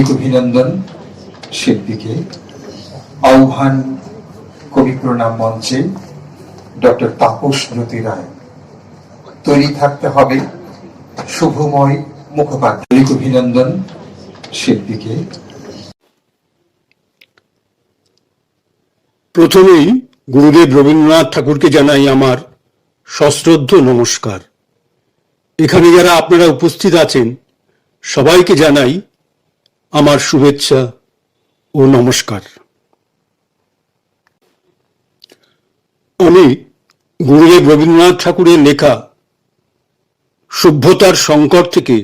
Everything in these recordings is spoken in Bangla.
আন্তরিক অভিনন্দন শিল্পীকে। আহ্বান কবি প্রণাম মঞ্চে ডক্টর তাপস জ্যোতি রায়। তৈরি থাকতে হবে শুভময় মুখোপাধ্যায়। আন্তরিক অভিনন্দন শিল্পীকে। প্রথমেই গুরুদেব রবীন্দ্রনাথ ঠাকুরকে জানাই আমার সশ্রদ্ধ নমস্কার। এখানে যারা আপনারা উপস্থিত আছেন সবাইকে জানাই আমার শুভেচ্ছা ও নমস্কার। আমি গুরুদেব রবীন্দ্রনাথ ঠাকুরের লেখা সভ্যতার সংকট থেকে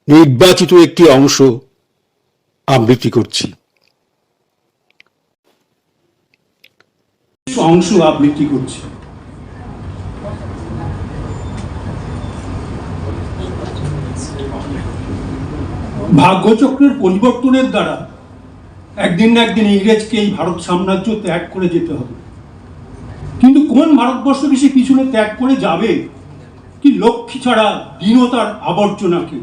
নির্বাচিত একটি অংশ আবৃত্তি করছি। ভাগ্যচক্রের পরিবর্তনের দ্বারা একদিন না একদিন ইংরেজকে এই ভারত সাম্রাজ্য ত্যাগ করে যেতে হবে। কিন্তু কোন ভারতবর্ষকে সে পিছনে ত্যাগ করে যাবে? কি লক্ষ্মী ছাড়া দীনতার আবর্জনাকে?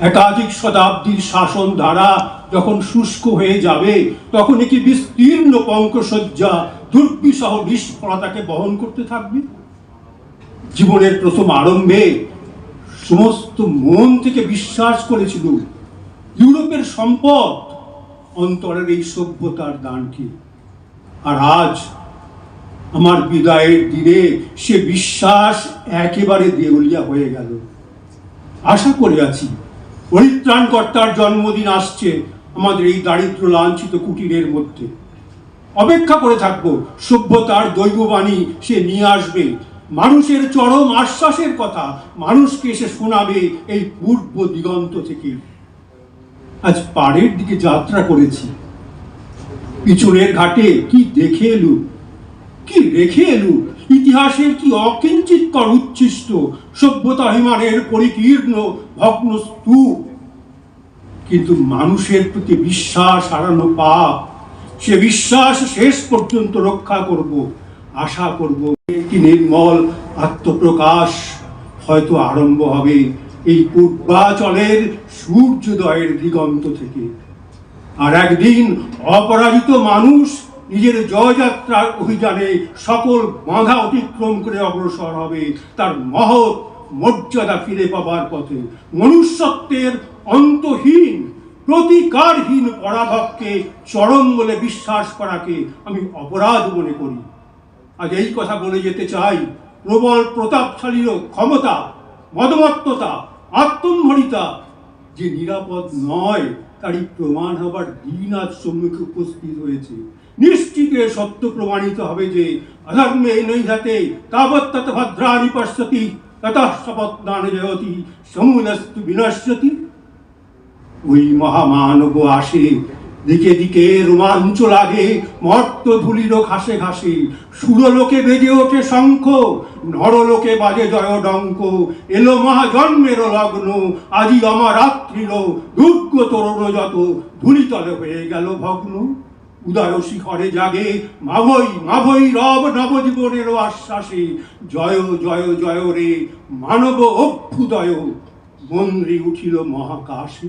একাধিক শতাব্দীর শাসন ধারা যখন শুষ্ক হয়ে যাবে তখন কি বিস্তীর্ণ পঙ্কসজ্জা দুর্বিসহ নিষ্ফলতাকে বহন করতে থাকবে? জীবনের প্রথম আরম্ভে সমস্ত মন থেকে বিশ্বাস করেছিল ইউরোপের সম্পদ অন্তরের এই সভ্যতার দানকে। আর আজ আমার বিদায়ের দিনে সে বিশ্বাস একেবারে দেউলিয়া হয়ে গেল। আশা করে আছি পরিত্রাণকর্তার জন্মদিন আসছে আমাদের এই দারিদ্র লাঞ্ছিত কুটিরের মধ্যে। অপেক্ষা করে থাকবো সভ্যতার দৈববাণী সে নিয়ে আসবে, মানুষের চরম আশ্বাসের কথা মানুষকে এসে শোনাবে এই পূর্ব দিগন্ত থেকে। আজ পাড়ের দিকে যাত্রা করেছি, পিছনের ঘাটে কি দেখে এলু, কি রেখে এলু, ইতিহাসের কি অকিঞ্চিৎকর উচ্ছিষ্ট সভ্যতাভিমানের পরিকীর্ণ ভগ্ন স্তূপ। কিন্তু মানুষের প্রতি বিশ্বাস হারানো পাপ, সে বিশ্বাস শেষ পর্যন্ত রক্ষা করব। আশা করব একটি নির্মল আত্মপ্রকাশ হয়তো আরম্ভ হবে এই পূর্বাচলের সূর্যোদয়ের দিগন্ত থেকে। আর একদিন অপরাজিত মানুষ নিজের জয়যাত্রার অভিযানে সকল বাধা অতিক্রম করে অগ্রসর হবে তার মহৎ মর্যাদা ফিরে পাবার পথে। মনুষ্যত্বের অন্তহীন প্রতিকারহীন পরাভবকে চরম বলে বিশ্বাস করাকে আমি অপরাধ মনে করি। আজ এই কথা বলে যেতে চাই, প্রবল প্রতাপশালীর ক্ষমতা, মদমত্ততা, আত্মম্ভরিতা যে নিরাপদ নয় তারই প্রমাণ হবার দিন আজ সম্মুখে উপস্থিত হয়েছে। নিশ্চিতে সত্য প্রমাণিত হবে যে অধর্মে নৈহাতে তাবৎ তত ভদ্রাণি পশ্যতি ততঃ শপথনানি জয়তি সমূলস্তু বিনশ্যতি। ওই মহামানব আসে, দিকে দিকে রোমাঞ্চ লাগে, মর্ত ধুলির ঘাসে ঘাসে। সুরলোকে বেজে ওঠে শঙ্খ, নরলোকে বাজে জয় ডঙ্ক। এলো মহাজন্মের লগ্ন, আজি অমরাত্রির দুর্গ তরুণ যত ধুলিতলে হয়ে গেল ভগ্ন। উদয় শিখরে জাগে মাভৈ মাভৈ রব নবজীবনের আশ্বাসে। জয় জয় জয় রে মানব অভ্যুদয়, মন্দ্রী উঠিল মহাকাশে।